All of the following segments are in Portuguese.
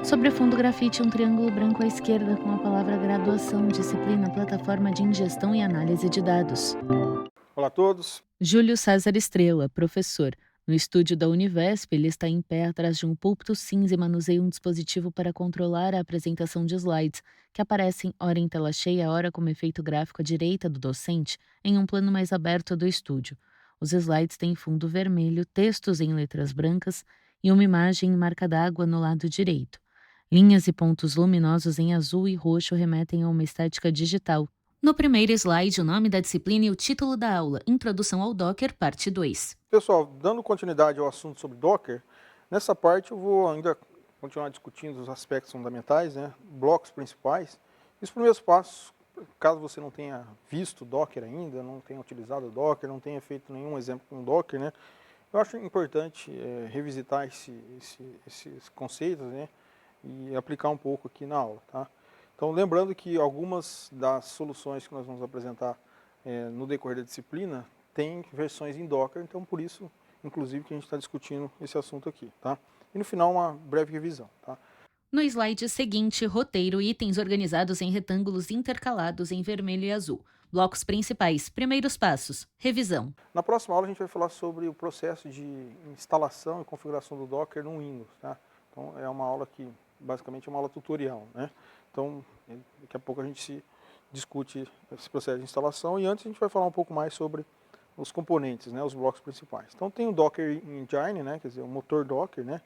Sobre fundo grafite, um triângulo branco à esquerda com a palavra graduação, disciplina, plataforma de ingestão e análise de dados. Olá a todos. Júlio César Estrela, professor. No estúdio da Univesp, ele está em pé atrás de um púlpito cinza e manuseia um dispositivo para controlar a apresentação de slides, que aparecem ora em tela cheia, ora como efeito gráfico à direita do docente, em um plano mais aberto do estúdio. Os slides têm fundo vermelho, textos em letras brancas e uma imagem em marca d'água no lado direito. Linhas e pontos luminosos em azul e roxo remetem a uma estética digital. No primeiro slide, o nome da disciplina e o título da aula, Introdução ao Docker, parte 2. Pessoal, dando continuidade ao assunto sobre Docker, nessa parte eu vou ainda continuar discutindo os aspectos fundamentais, né, blocos principais, e os primeiros passos, caso você não tenha visto Docker ainda, não tenha utilizado Docker, não tenha feito nenhum exemplo com Docker, né, eu acho importante revisitar esses conceitos, né, e aplicar um pouco aqui na aula, tá? Então, lembrando que algumas das soluções que nós vamos apresentar no decorrer da disciplina tem versões em Docker, então por isso, inclusive, que a gente está discutindo esse assunto aqui, tá? E no final, uma breve revisão, tá? No slide seguinte, roteiro, itens organizados em retângulos intercalados em vermelho e azul. Blocos principais, primeiros passos, revisão. Na próxima aula a gente vai falar sobre o processo de instalação e configuração do Docker no Windows, tá? Então é uma aula que basicamente é uma aula tutorial, né? Então daqui a pouco a gente se discute esse processo de instalação e antes a gente vai falar um pouco mais sobre os componentes, né, os blocos principais. Então tem o Docker Engine, né, quer dizer, o motor Docker, né,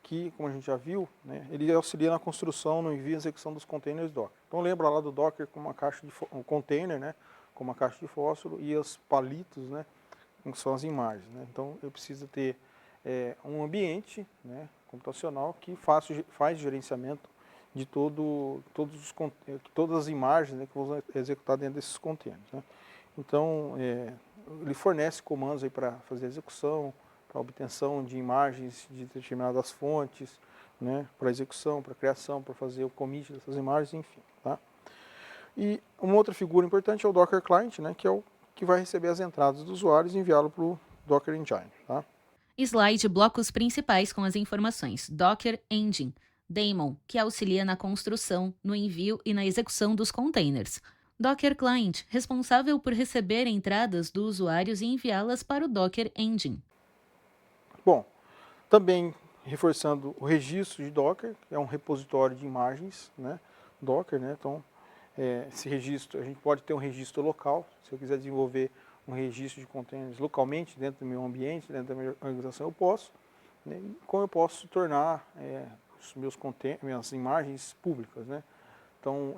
que, como a gente já viu, né, ele auxilia na construção, no envio e execução dos containers Docker. Então lembra lá do Docker com uma caixa de um container, né, com uma caixa de fósforo e os palitos, né, que são as imagens. Né. Então eu preciso ter um ambiente, né, computacional que faz gerenciamento de todas as imagens, né, que vão executar dentro desses containers. Né. Então ele fornece comandos aí para fazer a execução, para obtenção de imagens de determinadas fontes, né, para execução, para criação, para fazer o commit dessas imagens, enfim. Tá? E uma outra figura importante é o Docker Client, né, que é o que vai receber as entradas dos usuários e enviá-lo para o Docker Engine. Tá? Slide, blocos principais com as informações. Docker Engine. Daemon, que auxilia na construção, no envio e na execução dos containers. Docker Client, responsável por receber entradas dos usuários e enviá-las para o Docker Engine. Bom, também reforçando o registro de Docker, que é um repositório de imagens, né, Docker, né, então esse registro, a gente pode ter um registro local, se eu quiser desenvolver um registro de containers localmente dentro do meu ambiente, dentro da minha organização, eu posso, né, e como eu posso tornar os minhas imagens públicas, né. Então,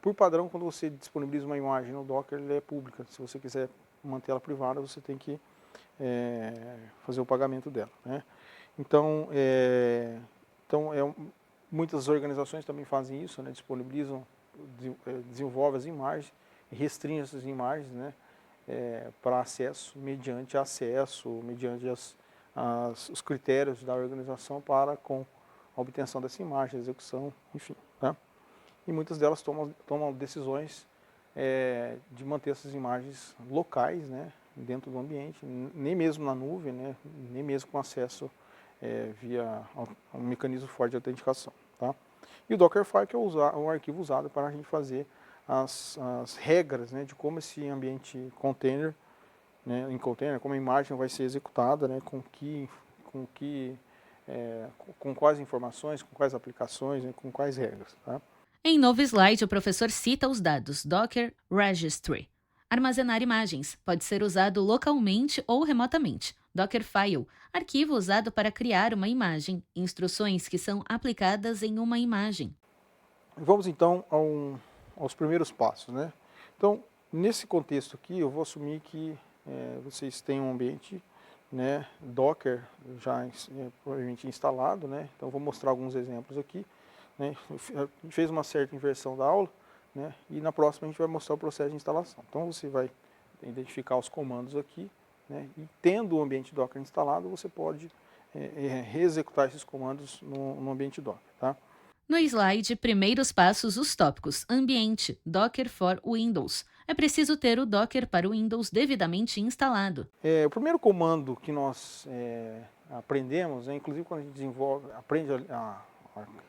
por padrão, quando você disponibiliza uma imagem no Docker, ela é pública. Se você quiser mantê-la privada, você tem que fazer o pagamento dela, né. Então, muitas organizações também fazem isso, né, disponibilizam, desenvolvem as imagens e restringem essas imagens, né, para acesso, mediante os critérios da organização para com a obtenção dessa imagem, execução, enfim. Tá? E muitas delas tomam decisões de manter essas imagens locais, né, dentro do ambiente, nem mesmo na nuvem, né, nem mesmo com acesso via um mecanismo forte de autenticação. Tá? E o Dockerfile, que é um arquivo usado para a gente fazer as regras, né, de como esse ambiente container, né, em container, como a imagem vai ser executada, né, com quais informações, com quais aplicações, né, com quais regras. Tá? Em novo slide, o professor cita os dados Docker Registry. Armazenar imagens pode ser usado localmente ou remotamente. Dockerfile, arquivo usado para criar uma imagem. Instruções que são aplicadas em uma imagem. Vamos então aos primeiros passos, né? Então, nesse contexto aqui, eu vou assumir que vocês têm um ambiente, né, Docker já provavelmente instalado, né? Então, vou mostrar alguns exemplos aqui, né? A gente fez uma certa inversão da aula, né? E na próxima a gente vai mostrar o processo de instalação. Então, você vai identificar os comandos aqui, né? E tendo o ambiente Docker instalado, você pode reexecutar esses comandos no ambiente Docker, tá? No slide, primeiros passos, os tópicos. Ambiente, Docker for Windows. É preciso ter o Docker para o Windows devidamente instalado. O primeiro comando que nós aprendemos, né, inclusive quando a gente aprende a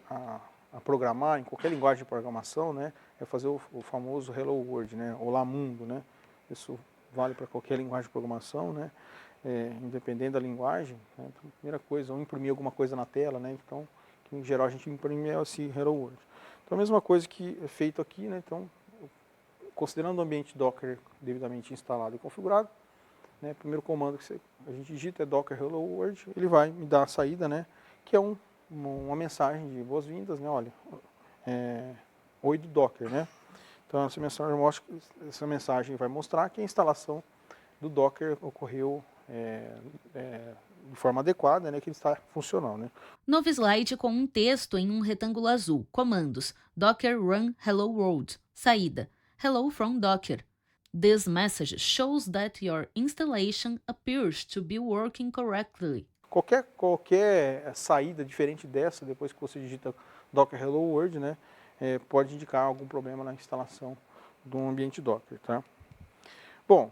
a programar em qualquer linguagem de programação, né, é fazer o famoso Hello World, né, Olá Mundo, né. Isso vale para qualquer linguagem de programação, né, independente da linguagem, né. Então, primeira coisa, ou imprimir alguma coisa na tela, né, então, que em geral a gente imprime esse Hello World. Então, a mesma coisa que é feito aqui, né, então, considerando o ambiente Docker devidamente instalado e configurado, né, o primeiro comando que a gente digita é Docker Hello World, ele vai me dar a saída, né, que é uma mensagem de boas-vindas, né, olha, oi do Docker, né. Então essa mensagem vai mostrar que a instalação do Docker ocorreu de forma adequada, né, que ele está funcional, né. Novo slide com um texto em um retângulo azul. Comandos: Docker run hello world. Saída: Hello from Docker. This message shows that your installation appears to be working correctly. Qualquer saída diferente dessa, depois que você digita Docker Hello World, né, pode indicar algum problema na instalação do ambiente Docker, tá? Bom,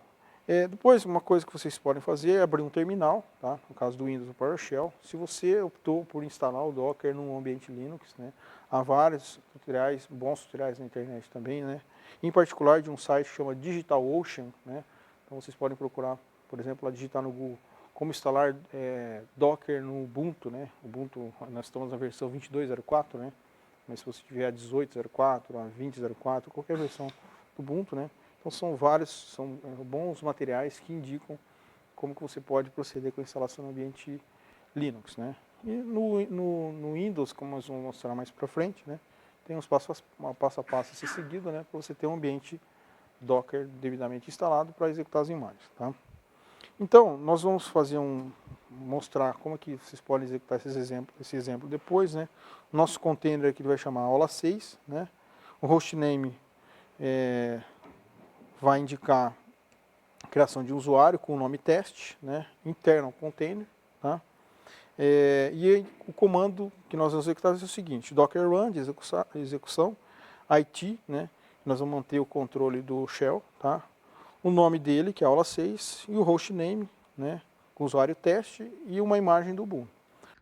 depois uma coisa que vocês podem fazer é abrir um terminal, tá? No caso do Windows, o PowerShell. Se você optou por instalar o Docker num ambiente Linux, né, há vários tutoriais, bons tutoriais na internet também, né? Em particular de um site que chama DigitalOcean, né? Então vocês podem procurar, por exemplo, digitar no Google como instalar Docker no Ubuntu, né? Ubuntu, nós estamos na versão 22.04, né? Mas se você tiver a 18.04, a 20.04, qualquer versão do Ubuntu, né? Então são bons materiais que indicam como que você pode proceder com a instalação no ambiente Linux, né? E no Windows, como nós vamos mostrar mais para frente, né? Tem uns passo a passo a ser seguido, né? Para você ter um ambiente Docker devidamente instalado para executar as imagens, tá? Então, nós vamos mostrar como é que vocês podem executar esse exemplo depois, né? Nosso container aqui vai chamar aula 6, né? O hostname vai indicar a criação de um usuário com o nome teste, né? Internal container, tá? E o comando que nós vamos executar é o seguinte: Docker run de execução, IT, né? Nós vamos manter o controle do shell, tá? O nome dele, que é aula 6, e o hostname, né, com o usuário teste e uma imagem do Ubuntu.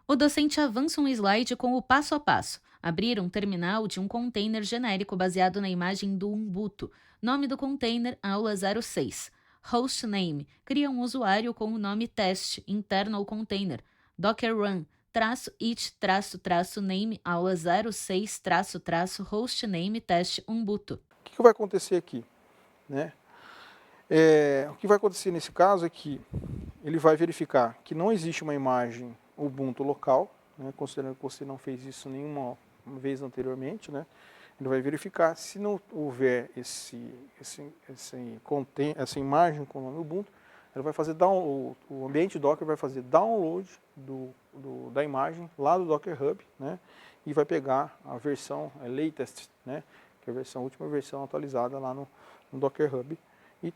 O docente avança um slide com o passo a passo. Abrir um terminal de um container genérico baseado na imagem do Ubuntu. Nome do container, aula 06. Hostname, cria um usuário com o nome teste, internal container. Docker run, --it--name, aula 06, hostname teste Ubuntu. O que vai acontecer aqui, né? O que vai acontecer nesse caso é que ele vai verificar que não existe uma imagem Ubuntu local, né, considerando que você não fez isso nenhuma vez anteriormente, né, ele vai verificar se não houver essa imagem com o nome Ubuntu, ele vai fazer o ambiente Docker vai fazer download da imagem lá do Docker Hub, né, e vai pegar a versão latest, né, que é a última versão atualizada lá no Docker Hub, e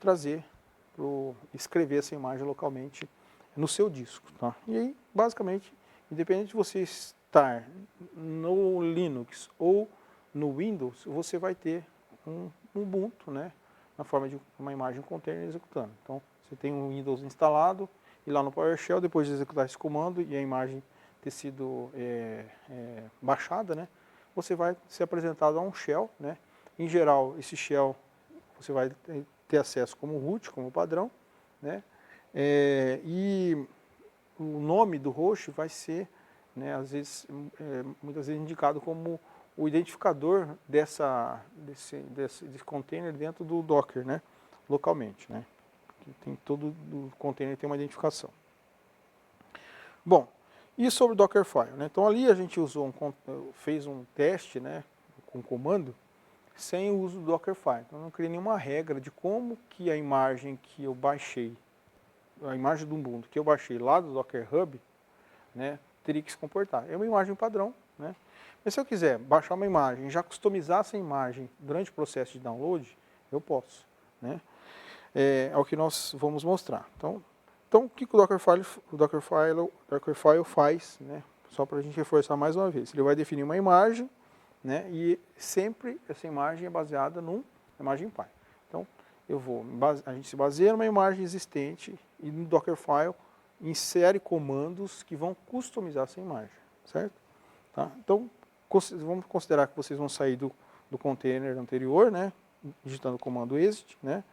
escrever essa imagem localmente no seu disco, tá? E aí, basicamente, independente de você estar no Linux ou no Windows, você vai ter um Ubuntu, né, na forma de uma imagem container executando. Então, você tem um Windows instalado e lá no PowerShell, depois de executar esse comando e a imagem ter sido baixada, né, você vai ser apresentado a um shell, né? Em geral, esse shell você vai ter acesso como root, como padrão, né? E o nome do host vai ser, né, muitas vezes indicado como o identificador desse container dentro do Docker, né, localmente, né? Todo o container tem uma identificação. Bom, e sobre o Dockerfile, né? Então ali a gente fez um teste, né, com comando, sem o uso do Dockerfile. Então, eu não criei nenhuma regra de como que a imagem que eu baixei, a imagem do Ubuntu que eu baixei lá do Docker Hub, né, teria que se comportar. É uma imagem padrão, né? Mas se eu quiser baixar uma imagem e já customizar essa imagem durante o processo de download, eu posso, né? É o que nós vamos mostrar. Então o que o Dockerfile faz, né? Só para a gente reforçar mais uma vez. Ele vai definir uma imagem, né, e sempre essa imagem é baseada numa imagem pai. Então, a gente se baseia numa imagem existente e no Dockerfile insere comandos que vão customizar essa imagem, certo? Tá? Então, Vamos considerar que vocês vão sair do container anterior, né, digitando o comando exit, né.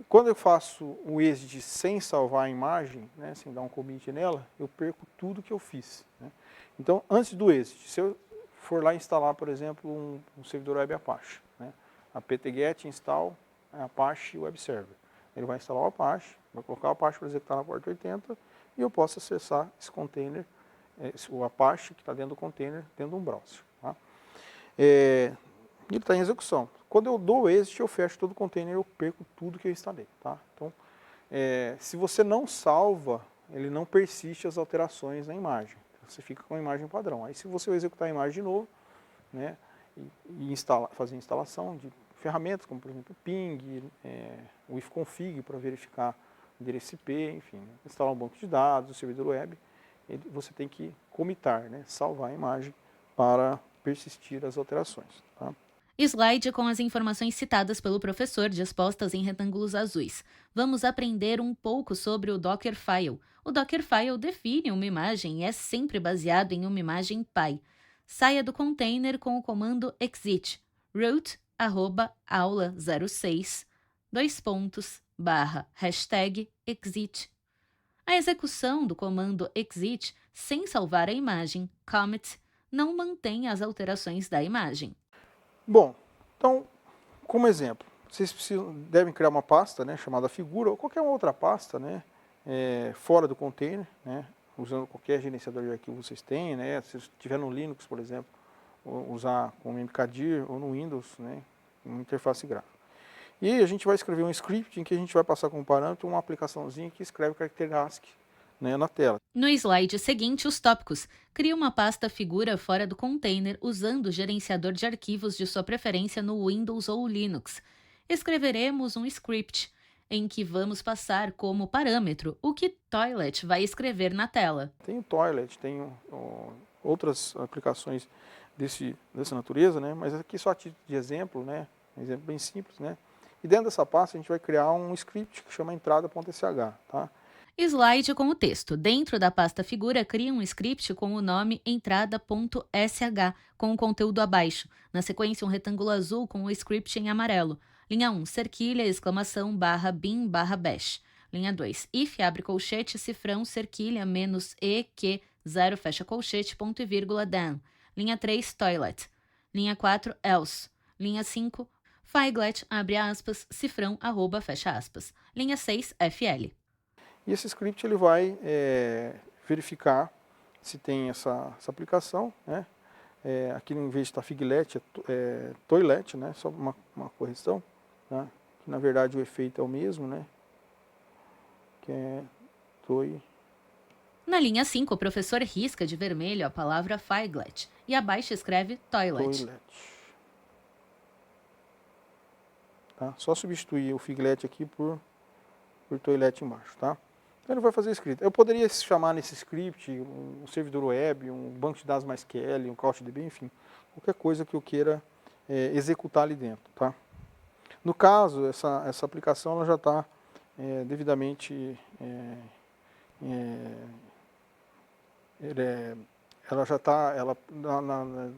Quando eu faço o exit sem salvar a imagem, né, sem dar um commit nela, eu perco tudo que eu fiz, né. Então, antes do exit, se eu for lá instalar, por exemplo, um servidor web Apache, né, apt-get install Apache Web Server. Ele vai instalar o Apache, vai colocar o Apache para executar na porta 80 e eu posso acessar esse container, o Apache que está dentro do container, dentro de um browser. Tá? Ele está em execução. Quando eu dou o exit, eu fecho todo o container e eu perco tudo que eu instalei. Tá? Então, se você não salva, ele não persiste as alterações na imagem. Você fica com a imagem padrão. Aí se você executar a imagem de novo, né, e fazer instalação de ferramentas, como por exemplo ping, o ifconfig para verificar o endereço IP, enfim, né, instalar um banco de dados, o servidor web, você tem que commitar, né, salvar a imagem para persistir as alterações. Tá? Slide com as informações citadas pelo professor dispostas em retângulos azuis. Vamos aprender um pouco sobre o Dockerfile. O Dockerfile define uma imagem e é sempre baseado em uma imagem pai. Saia do container com o comando exit, root @aula 06, #exit. A execução do comando exit sem salvar a imagem, commit, não mantém as alterações da imagem. Bom, então, como exemplo, vocês devem criar uma pasta, né, chamada figura, ou qualquer outra pasta, né, fora do container, né, usando qualquer gerenciador de arquivo que vocês têm, né, se estiver no Linux, por exemplo, usar com o mkdir, ou no Windows, né, uma interface gráfica. E aí a gente vai escrever um script em que a gente vai passar como parâmetro uma aplicaçãozinha que escreve caractere ASCII, né, na tela. No slide seguinte, os tópicos. Crie uma pasta figura fora do container usando o gerenciador de arquivos de sua preferência no Windows ou Linux. Escreveremos um script em que vamos passar como parâmetro o que Toilet vai escrever na tela. Tem o Toilet, tem outras aplicações dessa natureza, né, mas aqui só a título de exemplo, né, um exemplo bem simples, né. E dentro dessa pasta a gente vai criar um script que chama entrada.sh, tá? Slide com o texto. Dentro da pasta figura, crie um script com o nome entrada.sh, com o conteúdo abaixo. Na sequência, um retângulo azul com o script em amarelo. Linha 1, cerquilha, exclamação, barra, bin, barra, bash. Linha 2, if, abre colchete, cifrão, cerquilha, menos, e, que, 0, fecha colchete, ponto e vírgula, dan. Linha 3, toilet. Linha 4, else. Linha 5, figlet, abre aspas, cifrão, arroba, fecha aspas. Linha 6, fl. E esse script ele vai verificar se tem essa aplicação, né? Aqui em vez de estar figlet é toilet, né? Só uma correção, né? Que na verdade o efeito é o mesmo, né? Que é toi. Na linha 5, o professor risca de vermelho a palavra figlet e abaixo escreve toilet. Tá? Só substituir o figlet aqui por toilet embaixo, tá? Então ele vai fazer escrita. Eu poderia chamar nesse script um servidor web, um banco de dados MySQL, um CouchDB, enfim, qualquer coisa que eu queira executar ali dentro, tá? No caso, essa aplicação ela já está devidamente ela já está,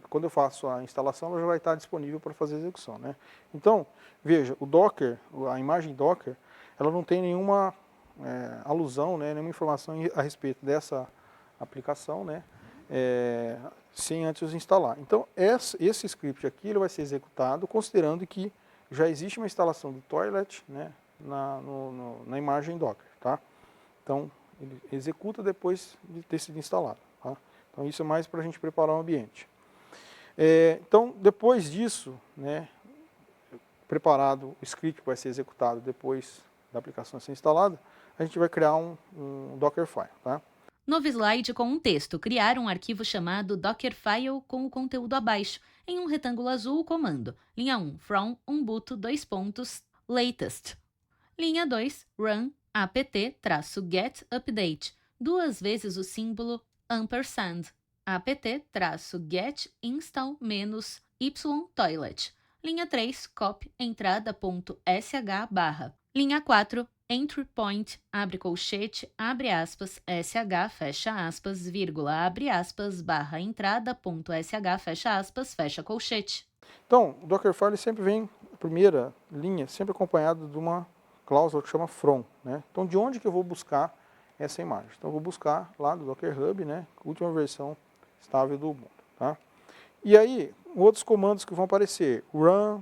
quando eu faço a instalação, ela já vai estar disponível para fazer a execução, né? Então, veja, o Docker, a imagem Docker, ela não tem nenhuma alusão, né, nenhuma informação a respeito dessa aplicação, né, sem antes instalar. Então, esse script aqui ele vai ser executado considerando que já existe uma instalação do Toilet, né, na imagem Docker, tá? Então, ele executa depois de ter sido instalado, tá? Então, isso é mais para a gente preparar o ambiente. Então, depois disso, né, preparado o script que vai ser executado depois da aplicação ser instalada, a gente vai criar um Dockerfile, tá? Novo slide com um texto. Criar um arquivo chamado Dockerfile com o conteúdo abaixo. Em um retângulo azul, o comando. Linha 1, from ubuntu, latest. Linha 2, run apt-get update. Duas vezes o símbolo ampersand. apt-get install -y toilet. Linha 3, copy entrada.sh barra. Linha 4, entry point, abre colchete, abre aspas, sh, fecha aspas, vírgula, abre aspas, barra entrada, ponto sh, fecha colchete. Então, o Dockerfile sempre vem, a primeira linha, sempre acompanhado de uma cláusula que chama from, né? Então, de onde que eu vou buscar essa imagem? Então, eu vou buscar lá do Docker Hub, né? Última versão estável do Ubuntu, tá? E aí, outros comandos que vão aparecer, run,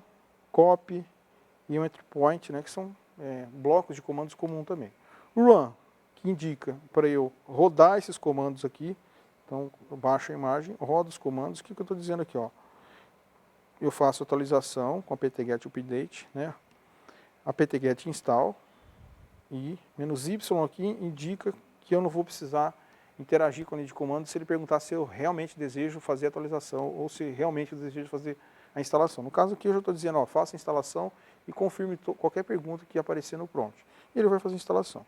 copy e um entry point, né? Que são blocos de comandos comum também. Run, que indica para eu rodar esses comandos aqui. Então, eu baixo a imagem, rodo os comandos. O que eu estou dizendo aqui, ó? Eu faço atualização com apt-get update, né? apt-get install e "-y" aqui indica que eu não vou precisar interagir com a linha de comando se ele perguntar se eu realmente desejo fazer a atualização ou se realmente eu desejo fazer a instalação. No caso aqui eu já estou dizendo, ó, faça a instalação e confirme qualquer pergunta que aparecer no prompt. E ele vai fazer a instalação.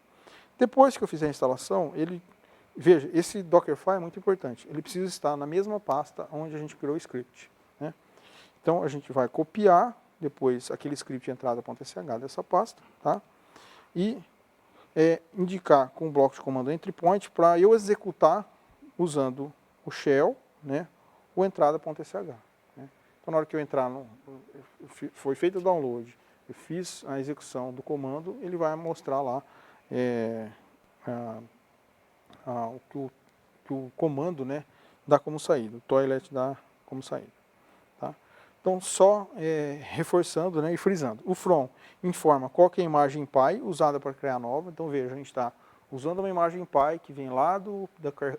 Depois que eu fizer a instalação, veja, esse Dockerfile é muito importante, ele precisa estar na mesma pasta onde a gente criou o script, né? Então, a gente vai copiar depois aquele script entrada.sh dessa pasta, tá? E indicar com o bloco de comando entry point para eu executar usando o shell, né, o entrada.sh. Né? Então, na hora que eu entrar, foi feito o download, eu fiz a execução do comando, ele vai mostrar lá que o comando, né, dá como saída, o toilet dá como saída. Então, só reforçando, né, e frisando. O from informa qual que é a imagem pai usada para criar nova. Então, veja, a gente está usando uma imagem pai que vem lá do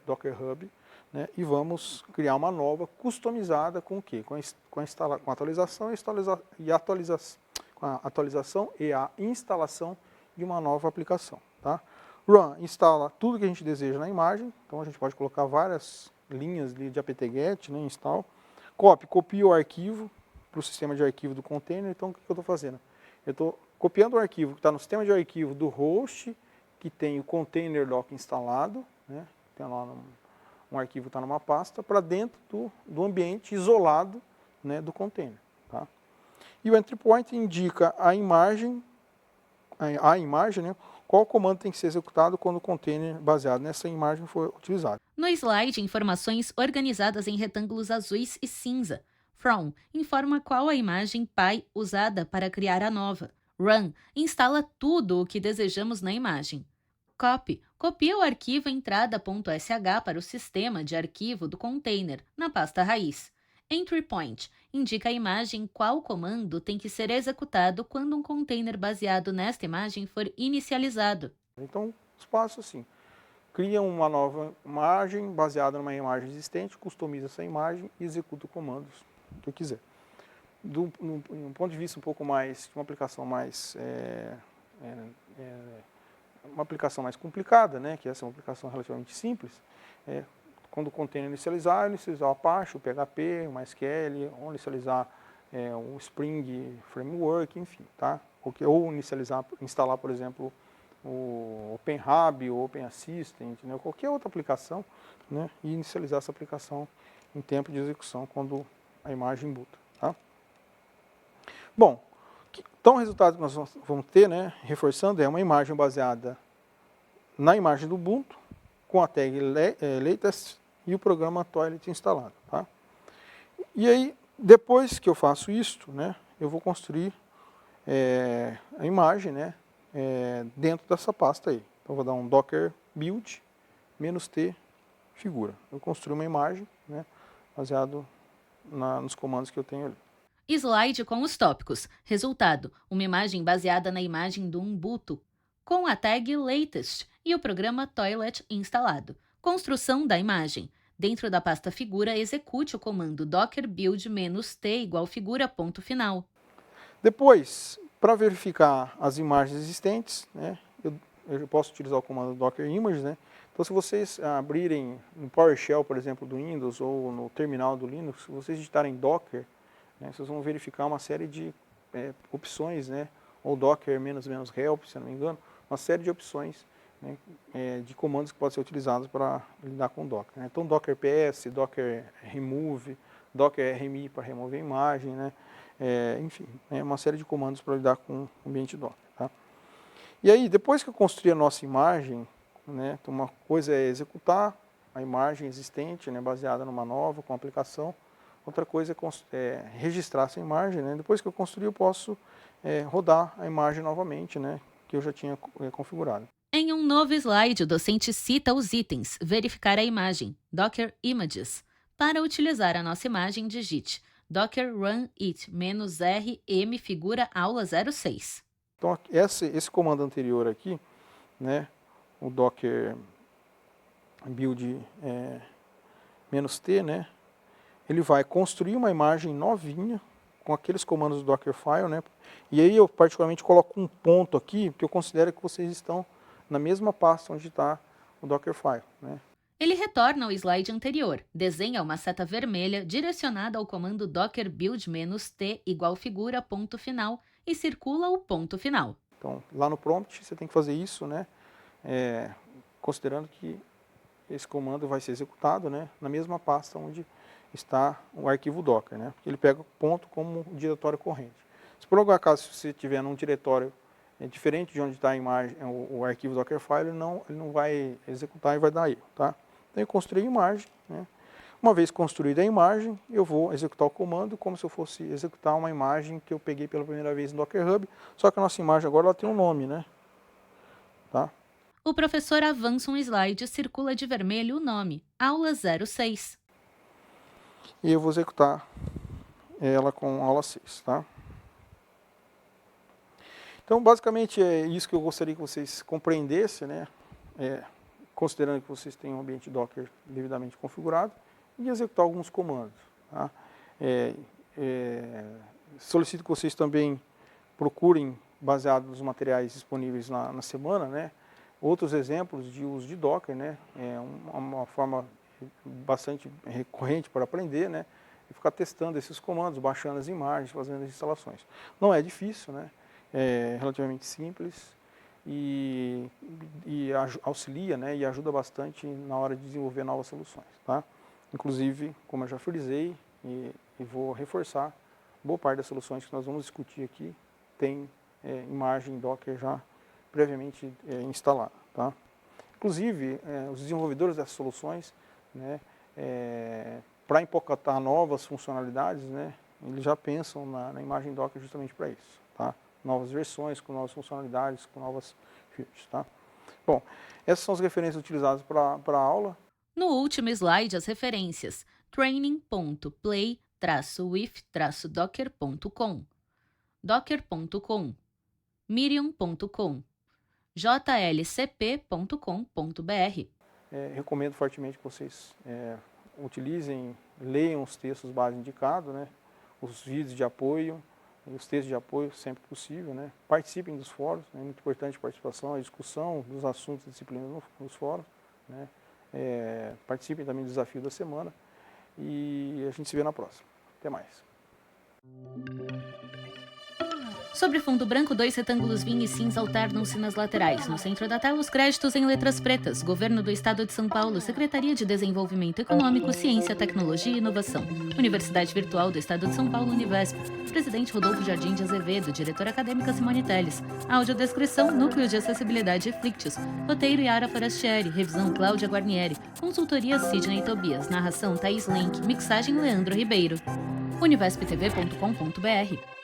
Docker Hub, né, e vamos criar uma nova customizada com o quê? Com a atualização e a instalação de uma nova aplicação. Tá? Run instala tudo que a gente deseja na imagem. Então, a gente pode colocar várias linhas de apt-get, né, install. Copy, copia o arquivo para o sistema de arquivo do container. Então, o que eu estou fazendo? Eu estou copiando o arquivo que está no sistema de arquivo do host, que tem o container doc instalado, né? Tem lá um arquivo que está numa pasta, para dentro do ambiente isolado, né, do container. Tá? E o entry point indica a imagem, né, qual comando tem que ser executado quando o container baseado nessa imagem for utilizado. No slide, informações organizadas em retângulos azuis e cinza. From informa qual a imagem pai usada para criar a nova. Run instala tudo o que desejamos na imagem. Copy copia o arquivo entrada.sh para o sistema de arquivo do container, na pasta raiz. Entry point indica a imagem qual comando tem que ser executado quando um container baseado nesta imagem for inicializado. Então, os passos assim. Cria uma nova imagem baseada numa imagem existente, customiza essa imagem e executa comandos que eu quiser. Um ponto de vista um pouco mais, uma aplicação mais, uma aplicação mais complicada, né, que essa é uma aplicação relativamente simples, quando o container inicializar o Apache, o PHP, o MySQL, ou inicializar um Spring Framework, enfim, tá? Ou instalar, por exemplo, o OpenHub, o OpenAssistant, né, qualquer outra aplicação, né, e inicializar essa aplicação em tempo de execução quando a imagem boota. Tá? Bom, então o resultado que nós vamos ter, né, reforçando, é uma imagem baseada na imagem do Ubuntu, com a tag latest e o programa toilet instalado. Tá? E aí, depois que eu faço isto, né, eu vou construir a imagem, né, dentro dessa pasta aí. Então, vou dar um docker build -t figura. Eu construo uma imagem, né, baseado nos comandos que eu tenho ali. Slide com os tópicos. Resultado: uma imagem baseada na imagem do Ubuntu, com a tag latest e o programa toilet instalado. Construção da imagem. Dentro da pasta figura, execute o comando docker build -t igual figura ponto final. Depois, para verificar as imagens existentes, né, eu posso utilizar o comando docker image, né? Então, se vocês abrirem no PowerShell, por exemplo, do Windows ou no terminal do Linux, se vocês digitarem docker, né, vocês vão verificar uma série de opções, né, ou docker -help, se eu não me engano, uma série de opções, né, de comandos que podem ser utilizados para lidar com docker. Né? Então, docker ps, docker remove, docker rmi para remover a imagem, né? Enfim, uma série de comandos para lidar com o ambiente Docker. Tá? E aí, depois que eu construí a nossa imagem, né, então uma coisa é executar a imagem existente, né, baseada numa nova, com aplicação. Outra coisa é registrar essa imagem, né? Depois que eu construir, eu posso rodar a imagem novamente, né, que eu já tinha configurado. Em um novo slide, o docente cita os itens verificar a imagem, Docker Images. Para utilizar a nossa imagem, digite Docker Run It -rm figura aula 06. Então, esse comando anterior aqui, né, o Docker build -t, né, ele vai construir uma imagem novinha com aqueles comandos do Dockerfile, né, e aí eu particularmente coloco um ponto aqui, porque eu considero que vocês estão na mesma pasta onde está o Dockerfile, né. Ele retorna ao slide anterior, desenha uma seta vermelha direcionada ao comando docker build -t igual figura ponto final e circula o ponto final. Então, lá no prompt você tem que fazer isso, né, considerando que esse comando vai ser executado, né, na mesma pasta onde está o arquivo Docker, né, porque ele pega o ponto como diretório corrente. Se por algum acaso você estiver num diretório diferente de onde está a imagem, o arquivo Dockerfile, ele não vai executar e vai dar erro, tá? Então eu construí a imagem, né? Uma vez construída a imagem, eu vou executar o comando como se eu fosse executar uma imagem que eu peguei pela primeira vez no Docker Hub, só que a nossa imagem agora ela tem um nome, né? Tá? O professor avança um slide e circula de vermelho o nome, aula 06. E eu vou executar ela com aula 6, tá? Então, basicamente, é isso que eu gostaria que vocês compreendessem, né? Considerando que vocês têm um ambiente Docker devidamente configurado, e executar alguns comandos. Tá? Solicito que vocês também procurem, baseado nos materiais disponíveis na semana, né? Outros exemplos de uso de Docker, né? Uma forma bastante recorrente para aprender, né? E ficar testando esses comandos, baixando as imagens, fazendo as instalações. Não é difícil, né? É relativamente simples e auxilia, né, e ajuda bastante na hora de desenvolver novas soluções. Tá? Inclusive, como eu já frisei e vou reforçar, boa parte das soluções que nós vamos discutir aqui tem imagem Docker já previamente instalada. Tá? Inclusive, os desenvolvedores dessas soluções, né, para empacotar novas funcionalidades, né, eles já pensam na imagem Docker justamente para isso. Tá? Novas versões, com novas funcionalidades, com novas features, tá? Bom, essas são as referências utilizadas para a aula. No último slide, as referências training.play-with-docker.com, docker.com, miriam.com, jlcp.com.br. Recomendo fortemente que vocês utilizem, leiam os textos base indicados, né? Os vídeos de apoio, os textos de apoio sempre possível, né? Participem dos fóruns, é muito importante a participação, a discussão dos assuntos da disciplina nos fóruns, né? Participem também do desafio da semana e a gente se vê na próxima. Até mais. Sobre fundo branco, 2 retângulos vinho e cinza alternam-se nas laterais. No centro da tela, os créditos em letras pretas. Governo do Estado de São Paulo, Secretaria de Desenvolvimento Econômico, Ciência, Tecnologia e Inovação. Universidade Virtual do Estado de São Paulo, Univesp. Presidente Rodolfo Jardim de Azevedo, diretora acadêmica Simone Telles. Audiodescrição, Núcleo de Acessibilidade Flictius. Roteiro Yara Forastieri, revisão Cláudia Guarnieri. Consultoria Sidney Tobias, narração Thaís Lenk, mixagem Leandro Ribeiro. univesptv.com.br